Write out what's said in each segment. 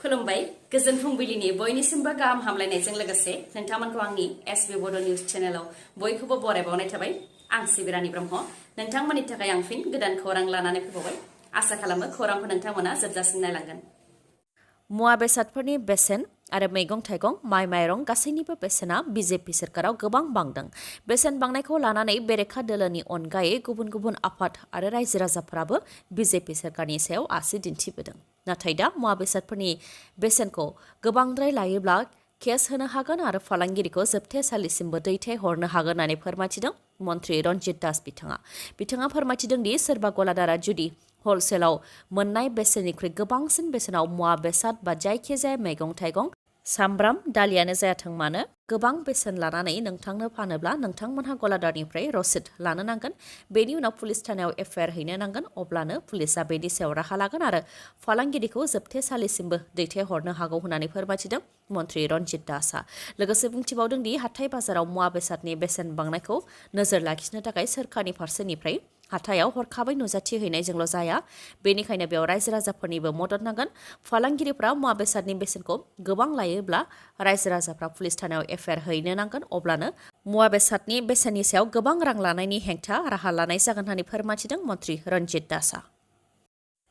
खुलुमबाय गोजोन फुंबिलिनि बयनिसिमबो गाहाम हामलायनायजों लोगोसे नोंथांमोनखौ आंनि एसबी बड निउज चेनेलाव बयखौबो बरायबावनाय थाबाय। आं सिबिरानि ब्रह्म नोंथांमोननि थाखाय आं फिन गोदान खौरां लानानै फैबावबाय। आसा खालामो खौरांखौ नोंथांमोना जोबजासिम नायलांगोन। मुवा बेसादफोरनि बेसेन आरो मैगं थाइगं माइ माइरं गासैनिबो बेसेना बीजेपी सोरखाराव गोबां बांदों। बेसेन बांनायखौ लानानै बेरेखा दोलोनि अनगायै गुबुन गुबुन आफाद आरो रायजो राजाफोराबो बीजेपी सोरखारनि सायाव आसि दिन्थिबोदों। नाथाय दा मुवा बेसादफोरनि बेसेनखौ गोबांद्राय लायोब्ला केस होनो हागोन आरो फालांगिरिखौ जोबथेसालिसिमबो दैथायहरनो हागोन होननानै फोरमायथिदों मन्त्रि रन्जित दास बिथाङा फोरमायथिदों दि सोरबा गलादारा जुदि हलसेलाव मोननाय बेसेननिख्रुइ गोबांसिन बेसेनाव मुवा बेसाद बा जायखिजाया मैगं थाइगं सामब्राम दालियानो जायाथों मानो गोबां बेसेन लानानै नोंथांनो फानोब्ला नोंथांमोनहा गलादारनिफ्राय रसिद लानो नांगोन। बेनि उनाव पुलिस थानायाव एफआइआर हैनो नांगोन। अब्लानो पुलिसा बेनि सायाव राहा लागोन आरो फालांगिरिखौ जोबथेसालिसिमबो दैथायहरनो हागौ होननानै फोरमायथिदों मन्त्रि रन्जित दासआ। लोगोसे बुंथिबावदों दि हाथाय बाजाराव मुवा बेसादनि बेसेन बांनायखौ नोजोर लाखिनो थाखाय सोरखारनि फारसेनिफ्राय हाथायाव हरखाबै नुजाथि हैनायजोंल' जाया। बेनिखायनो बेयाव रायजो राजाफोरनिबो मदद नांगोन। फालांगिरिफ्रा मुवा बेसादनि बेसेनखौ गोबां लायोब्ला रायजो राजाफ्रा पुलिस थानायाव एफआइआर हैनो नांगोन। अब्लानो मुवा बेसादनि बेसेननि सायाव गोबां रां लानायनि हेंथा राहा लानाय जागोन होननानै फोरमायथिदों मन्त्रि रन्जित दासआ।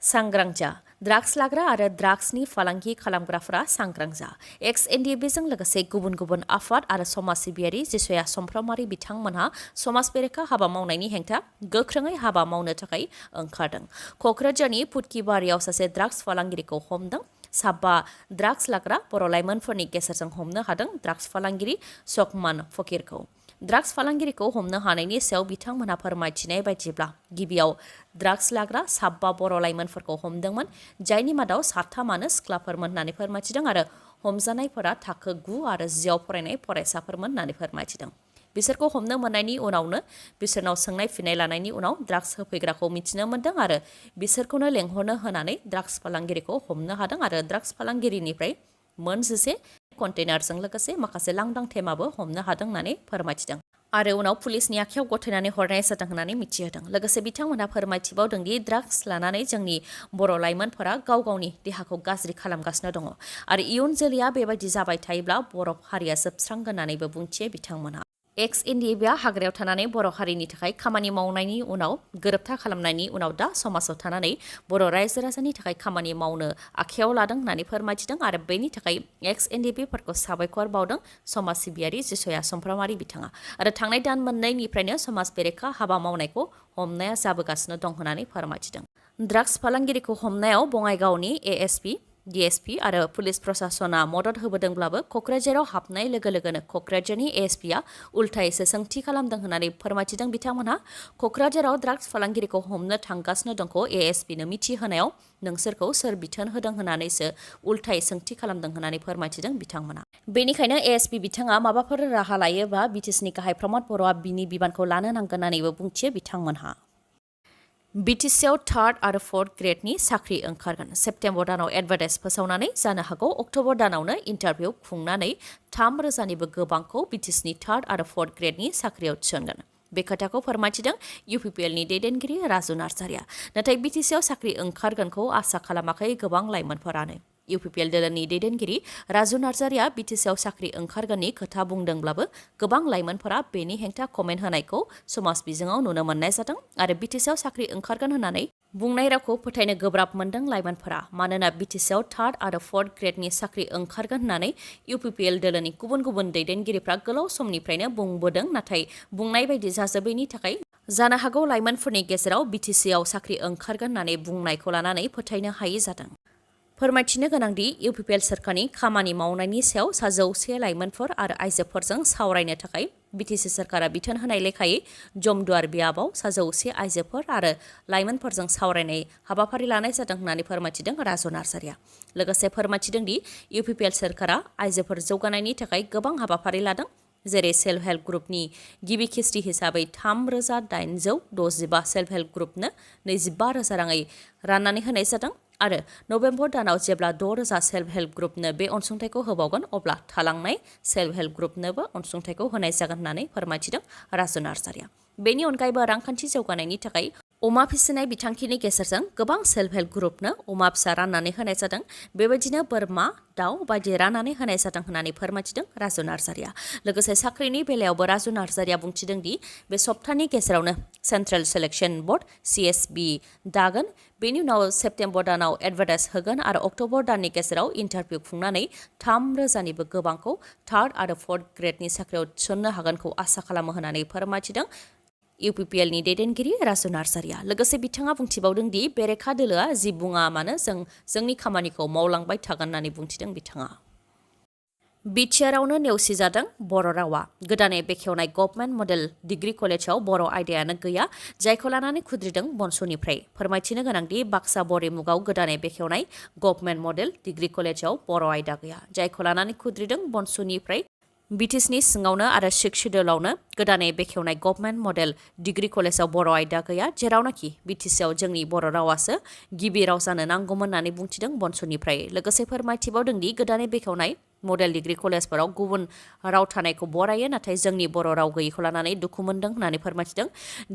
सांग्रां जा ड्राग्स लाग्रा आरो ड्राग्सनि फालांगि खालामग्राफोरा सांग्रां जा। एक्स एनडिएबिजों लोगोसे गुबुन गुबुन आफाद आरो समाज सिबियारि जिसया समफ्रामारि बिथांमोनहा समाज बेरेखा हाबा मावनायनि हेंथा गोख्रोङै हाबा मावनो थाखाय ओंखारदों। क'क्राझारनि फुटकिबारियाव सासे ड्राग्स फालांगिरिखौ हमदों। 7 ड्राग्स लाग्रा बर' लाइमोनफोरनि गेजेरजों हमनो हादों ड्राग्स फालांगिरि सकमान फकीरखौ। ड्राग्स फालांगिरिखौ हमनो हानायनि सायाव बिथांमोनहा फोरमायथिनाय बायदिब्ला गिबियाव ड्राग्स लाग्रा 7 बर' लाइमोनफोरखौ हमदोंमोन, जायनि मादाव 3 सिख्लाफोरमोन होननानै फोरमायथिदों आरो हमजानायफोरा थाखो 9 आरो 10 फरायनाय फरायसाफोरमोन होननानै फोरमायथिदों। बिसोरखौ हमनो मोननायनि उनावनो बिसोरनाव सोंनाय फिननाय लानायनि उनाव ड्राग्स होफैग्राखौ मिथिनो मोन्दों आरो बिसोरखौनो लेंहरनो होनानै ड्राग्स फालांगिरिखौ हमनो हादों आरो ड्राग्स फालांगिरिनिफ्राय मोन 11 कन्टेनारजों लोगोसे माखासे लांदां थेमाबो हमनो हादों होननानै फोरमायथिदों आरो उनाव पुलिसनि आखायाव गथायनानै हरनाय जादों होननानै मिथिहोदों। लोगोसे बिथांमोनहा फोरमायथिबावदों दि ड्राग्स लानानै जोंनि बर' लाइमोनफोरा गाव गावनि देहाखौ गाज्रि खालामगासिनो दङ आरो इयुन जोलैया बेबायदि जाबाय थायोब्ला बर' हारिया जोबस्रांगोन होननानैबो बुंथियो बिथांमोनहा। एक्स एनडिएबिआ हाग्रायाव थानानै बर' हारिनि थाखाय खामानि मावनायनि उनाव गोरोबथा खालामनायनि उनाव दा समाजाव थानानै बर' रायजो राजानि थाखाय खामानि मावनो आखायाव लादों होननानै फोरमायथिदों आरो बेनि थाखाय एक्स एनडिएबिफोरखौ साबायखर बावदों समाज सिबियारि जिसया समफ्रामारि बिथाङा। आरो थांनाय दान मोननैनिफ्रायनो समाज बेरेखा हाबा मावनायखौ हमनाया जाबोगासिनो दं होननानै फोरमायथिदों। ड्राग्स फालांगिरिखौ हमनायाव बङाइगावनि एएसपि डिएसपि आरो पुलिस प्रशासना मदद होबोदोंब्लाबो क'क्राझाराव हाबनाय लोगो लोगोनो क'क्राझारनि एएसपिआ उल्थायैसो सोंथि खालामदों होननानै फोरमायथिदों बिथांमोनहा। क'क्राझाराव ड्राग्स फालांगिरिखौ हमनो थांगासिनो दंखौ एएसपिनो मिथिहोनायाव नोंसोरखौ सोर बिथोन होदों होननानैसो उल्थायै सोंथि खालामदों होननानै फोरमायथिदों बिथांमोनहा। बेनिखायनो एएसपि बिथाङा माबाफोर राहा लायोबा बिटिसिनि गाहाय प्रमद बर'आ बिनि बिबानखौ लानो नांगोन होननानैबो बुंथियो बिथांमोनहा। बिटिसिआव 3rd आरो 4th ग्रेडनि साख्रि ओंखारगोन। सेप्तेम्बर दानाव एडभार्टाइज फोसावनानै जानो हागौ अक्ट'बर दानावनो इन्टारभिउ खुंनानै 3,000निबो गोबांखौ बिटिसिनि 3rd आरो 4th ग्रेडनि साख्रियाव थिसनगोन। बे खोथाखौ फोरमायथिदों इउपिपिएलनि दैदेनगिरि राजु नार्जारिया। नाथाय बिटिसिआव साख्रि ओंखारगोनखौ आसा खालामाखै गोबां लाइमोनफोरानो। इउपिपिएल दोलोनि दैदेनगिरि राजु नार्जारिया बिटिसिआव साख्रि ओंखारगोननि खोथा बुंदोंब्लाबो गोबां लाइमोनफोरा बेनि हेंथा कमेन्ट होनायखौ समाज बिजोङाव नुनो मोननाय जादों आरो बिटिसिआव साख्रि ओंखारगोन होननानै बुंनाय रावखौ फोथायनो गोब्राब मोनदों लाइमोनफोरा। मानोना बिटिसिआव 3rd आरो 4th ग्रेडनि साख्रि ओंखारगोन होननानै इउपिपिएल दोलोनि गुबुन गुबुन दैदेनगिरिफ्रा गोलाव समनिफ्रायनो बुंबोदों, नाथाय बुंनाय बायदि जाजोबैनि थाखाय जानो हागौ लाइमोनफोरनि गेजेराव बिटिसिआव साख्रि ओंखारगोन होननानै बुंनायखौ लानानै फोथायनो हायि जादों। फोरमायथिनो गोनांदि इउपिपिएल सोरखारनि खामानि मावनायनि सायाव 100 लाइमोनफोर आरो आइजोफोरजों सावरायनो थाखाय बिटिसि सोरखारा बिथोन होनाय लेखायै जमदुवार बियाबाव 100 आइजोफोर आरो लाइमोनफोरजों सावरायनाय हाबाफारि लानाय जादों होननानै फोरमायथिदों राजु नार्जारिया। लोगोसे फोरमायथिदों दि इउपिपिएल सोरखारा आइजोफोर जौगानायनि थाखाय गोबां हाबाफारि लादों, जेरै सेल्फ हेल्प ग्रुपनि गिबि किस्ति हिसाबै 3,865 सेल्फ हेल्प ग्रुपनो 25,000 राङै राननानै होनाय जादों आरो नभेम्बर दानाव जेब्ला 6,000 सेल्फ हेल्प ग्रुपनो बे अनसुंथाइखौ होबावगोन अब्ला थालांनाय सेल्फ हेल्प ग्रुपनोबो अनसुंथाइखौ होनाय जागोन होननानै फोरमायथिदों राजु नार्जारिया। बेनि अनगायैबो रांखान्थि जौगानायनि थाखाय अमा फिसिनाय बिथांखिनि गेजेरजों गोबां सेल्फ हेल्प ग्रुपनो अमा फिसा राननानै होनाय जादों। बेबायदिनो बोरमा, दाउ बायदि राननानै होनाय जादों होननानै फोरमायथिदों राजु नार्जारिया। लोगोसे साख्रिनि बेलायावबो राजु नार्जारिया बुंथिदों दि बे सप्तानि गेजेरावनो सेन्ट्रेल सिलेक्शन बर्ड CSB दागोन। बेनि उनाव सेप्तेम्बर दानाव एडभार्टाइज होगोन आरो अक्ट'बर दाननि गेजेराव इन्टारभिउ खुंनानै 3,000निबो गोबांखौ थार्ड आरो फर्थ ग्रेडनि साख्रियाव थिसननो हागोनखौ आसा खालामो होननानै फोरमायथिदों UPPLनि दैदेनगिरि राजु नार्जारिया। लोगोसे बिथाङा बुंथिबावदों दि बेरेखा दोलोआ जि बुङा मानो जोंनि खामानिखौ मावलांबाय थागोन होननानै बुंथिदों बिथाङा। बिटिआरआवनो नेवसिजादों बर' रावा। गोदानै बेखेवनाय गभर्नमेन्ट मडेल डिग्री कलेजाव बर' आयदायानो गैया, जायखौ लानानै खुद्रिदों बनस'निफ्राय। फोरमायथिनो गोनांदि बाक्सा बरिमुगाव गोदानै बेखेवनाय गभर्नमेन्ट मडेल डिग्री कलेजाव बर' आयदा गैया, जायखौ लानानै खुद्रिदों बनस'निफ्राय। बिटिसिनि सिङावनो आरो शिक्षिदोलावनो गोदानै बेखेवनाय गभर्नमेन्ट मडेल डिग्री कलेजाव बर' आयदा गैया, जेरावनाखि बिटिसिआव जोंनि बर' रावासो गिबि राव जानो नांगौमोन होननानै बुंथिदों बनस'निफ्राय। लोगोसे फोरमायथिबावदों दि गोदानै बेखेवनाय मडेल डिग्री कलेजफोराव गुबुन राव थानायखौ बरायो, नाथाय जोंनि बर' राव गैयैखौ लानानै दुखु मोनदों होननानै फोरमायथिदों।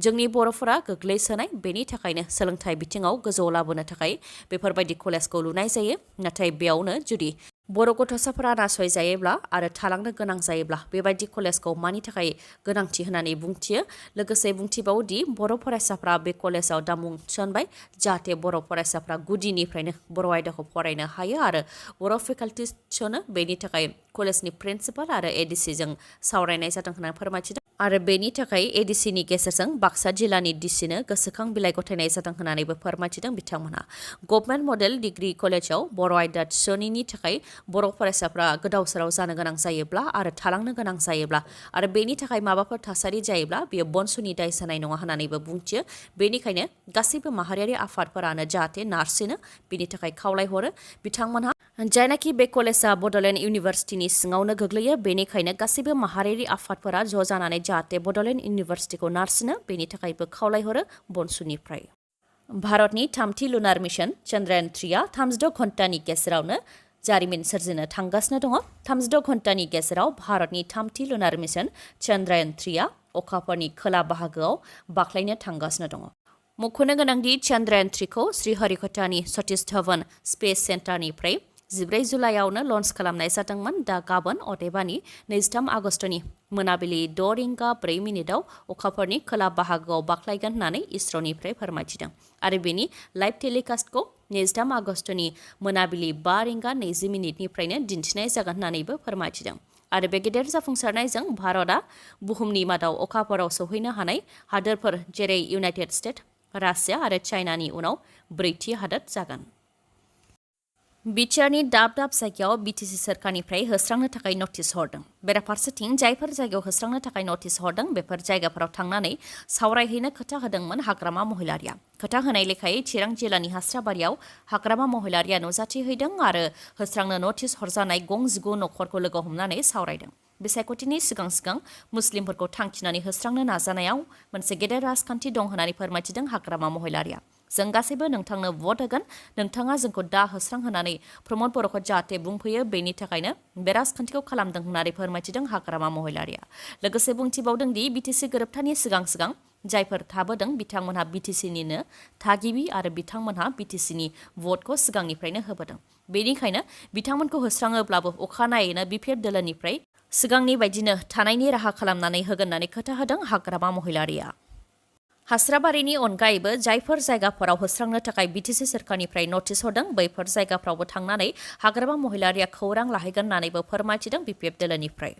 जोंनि बर'फोरा गोग्लैसोनाय, बेनि थाखायनो सोलोंथाइ बिथिङाव गोजौआव लाबोनो थाखाय बेफोरबायदि कलेजखौ लुनाय जायो। नाथाय बेयावनो जुदि बर' गथ'साफोरा नासयजायोब्ला आरो थालांनो गोनां जायोब्ला बेबायदि कलेजखौ मानि थाखाय गोनांथि होननानै बुंथियो। लोगोसे बुंथिबावोदि बर' फरायसाफ्रा बे कलेजाव दा मुं थिसनबाय, जाहाथे बर' फरायसाफ्रा गुदिनिफ्रायनो बर' आयदाखौ फरायनो हायो आरो बर' फेकाल्टि थिसनो। बेनि थाखाय कलेजनि प्रिन्सिपाल आरो ADCजों सावरायनाय जादों होननानै फोरमायथिदों आरो बेनि थाखाय ADCनि गेजेरजों बाक्सा जिल्लानि DCनो गोसोखां बिलाइ गथायनाय जादों होननानैबो फोरमायथिदों बिथांमोनहा। गभर्नमेन्ट मडेल डिग्री कलेजाव बर' आयदा थिसनिनि थाखाय बर' फरायसाफ्रा गोदाव सोराव जानो गोनां जायोब्ला आरो थालांनो गोनां जायोब्ला आरो बेनि थाखाय माबाफोर थासारि जायोब्ला बेयो बनस'नि दाय जानाय नङा होननानैबो बुंथियो। बेनिखायनो गासैबो माहारियारि आफादफोरानो जाहाथे नारसिनो, बेनि थाखाय खावलायहरो बिथांमोनहा। जायनाखि बे कलेजआ बड'लेण्ड इउनिभार्सिटिनि सिङावनो गोग्लैयो, बेनिखायनो गासैबो माहारियारि आफादफोरा ज' जानानै जाहाथे बड'लेण्ड इउनिभार्सिटिखौ नारसिनो, बेनि थाखायबो खावलायहरो बनस'निफ्राय। भारतनि थामथि लुनार मिशन चन्द्रायान 3आ 36 घन्टानि गेजेरावनो जारिमिन सोरजिनो थांगासिनो दङ। 36 घन्टानि गेजेराव भारतनि थामथि लुनार मिशन चन्द्रायान 3आ अखाफोरनि खोला बाहागोआव बाख्लायनो थांगासिनो दङ। मख'नो गोनांदि चन्द्रायान 3खौ श्रीहरिक'टानि सतीश धवन स्पेस सेन्टारनिफ्राय 14 जुलाइआवनो लन्च खालामनाय जादोंमोन। दा गाबोन अदेबानि 23 आगस्टनि मोनाबिलि 6:04 अखाफोरनि खोला बाहागोआव बाख्लायगोन होननानै इसर'निफ्राय फोरमायथिदों आरो बेनि लाइभ टेलिकास्टखौ 23 आगस्टनि मोनाबिलि 5:20 दिन्थिनाय जागोन होननानैबो फोरमायथिदों। आरो बे गेदेर जाफुंसारनायजों भारतआ बुहुमनि मादाव अखाफोराव सौहैनो हानाय हादोरफोर जेरै इउनाइटेड स्टेट, रासिया आरो चाइनानि उनाव 4थि हादोर जागोन। बिटिआरनि दाब दाब जायगायाव बिटिसि सोरखारनिफ्राय होस्रांनो थाखाय नटिस हरदों। बेराफारसेथिं जायफोर जायगायाव होस्रांनो थाखाय नटिस हरदों, बेफोर जायगाफोराव थांनानै सावरायहैनो खोथा होदोंमोन हाग्रामा महिलारिया। खोथा होनाय लेखायै चिरां जिल्लानि हास्राबारियाव हाग्रामा महिलारिया नुजाथिहैदों आरो होस्रांनो नटिस हरजानाय 19 नखरखौ लोगो हमनानै सावरायदों। बे सायख'थिनि सिगां सिगां मुस्लिमफोरखौ थांखिनानै होस्रांनो नाजानायाव मोनसे गेदेर राजखान्थि दं होननानै फोरमायथिदों हाग्रामा महिलारिया। जों गासैबो नोंथांनो भट होगोन, नोंथाङा जोंखौ दा होस्रांहोनानै प्रमद बर'खौ जाहाथे बुंफैयो, बेनि थाखायनो बे राजखान्थिखौ खालामदों होननानै फोरमायथिदों हाग्रामा महिलारिया। लोगोसे बुंथिबावदों दि बिटिसि गोरोबथानि सिगां सिगां जायफोर थाबोदों बिथांमोनहा बिटिसिनिनो थागिबि आरो बिथांमोनहा बिटिसिनि भटखौ सिगांनिफ्रायनो होबोदों। बेनिखायनो बिथांमोनखौ होस्राङोब्लाबो अखानायैनो बिपिएफ दोलोनिफ्राय सिगांनि बायदिनो थानायनि राहा खालामनानै होगोन होननानै खोथा होदों हाग्रामा महिलारिया। हास्राबारिनि अनगायैबो जायफोर जायगाफोराव होस्रांनो थाखाय बिटिसि सोरखारनिफ्राय नटिस हरदों, बैफोर जायगाफ्रावबो थांनानै हाग्रामा महिलारिया खौरां लाहैगोन होननानैबो फोरमायथिदों बिपिएफ दोलोनिफ्राय।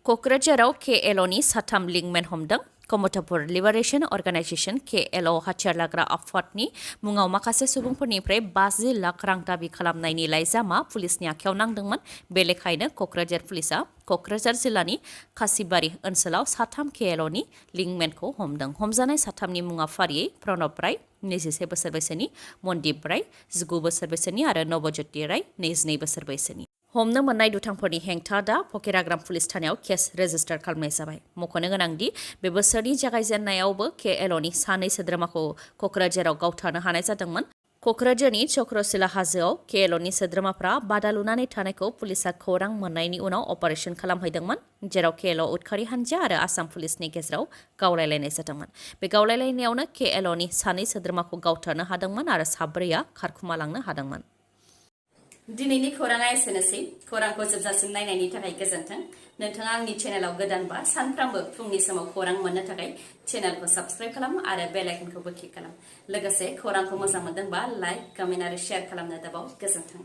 क'क्राझाराव KLOनि 3 लिंकमेन हमदों। कमतापुर लिबारेशन अर्गानाइजेशन KLO हाथियार लाग्रा आफादनि मुङाव माखासे सुबुंफोरनिफ्राय 50 लाख रां दाबि खालामनायनि लाइजामा पुलिसनि आखायाव नांदोंमोन। बे लेखायैनो क'क्राझार पुलिसआ क'क्राझार जिल्लानि खासिबारि ओनसोलाव 3 KLOनि लिंकमेनखौ हमदों। हमजानाय 3नि मुङा फारियै प्रणब राय 21 बोसोर बैसोनि, मनदीप राय 19 बोसोर बैसोनि आरो नवज्योति राय 22 बोसोर बैसोनि। हमनो मोननाय दुथांफोरनि हेंथा दा फकिराग्राम पुलिस थानायाव केस रेजिस्टार खालामनाय जाबाय। मख'नो गोनांदि बे बोसोरनि जागायजेननायावबो KLOनि 2 सोद्रोमाखौ क'क्राझाराव गावथारनो हानाय जादोंमोन। क'क्राझारनि चक्रशिला हाजोआव केएलअनि सोद्रोमाफ्रा बादा लुनानै थानायखौ पुलिसा खौरां मोननायनि उनाव अपारेशन खालामहैदोंमोन, जेराव केएलअ उदखारि हानजा आरो आसाम पुलिसनि गेजेराव गावलायलायनाय जादोंमन। बे गावलायलायनायावनो केएलअनि सानै सोद्रोमाखौ गावथारनो हादोंमोन आरो साब्रैया खारखुमालांनो हादोंमन। दिनैनि खौराङा एसेनोसै। खौरांखौ जोबजासिम नायनायनि थाखाय गोजोन्थों। नोंथाङा आंनि चेनेलाव गोदानबा सानफ्रामबो फुंनि समाव खौरां मोननो थाखाय चेनेलखौ साबस्क्राइब खालाम आरो बेल आइकनखौबो क्लिक खालाम। लोगोसे खौरांखौ मोजां मोनदोंबा लाइक, कमेन्ट आरो शेयार खालामनो दाबाव। गोजोन्थों।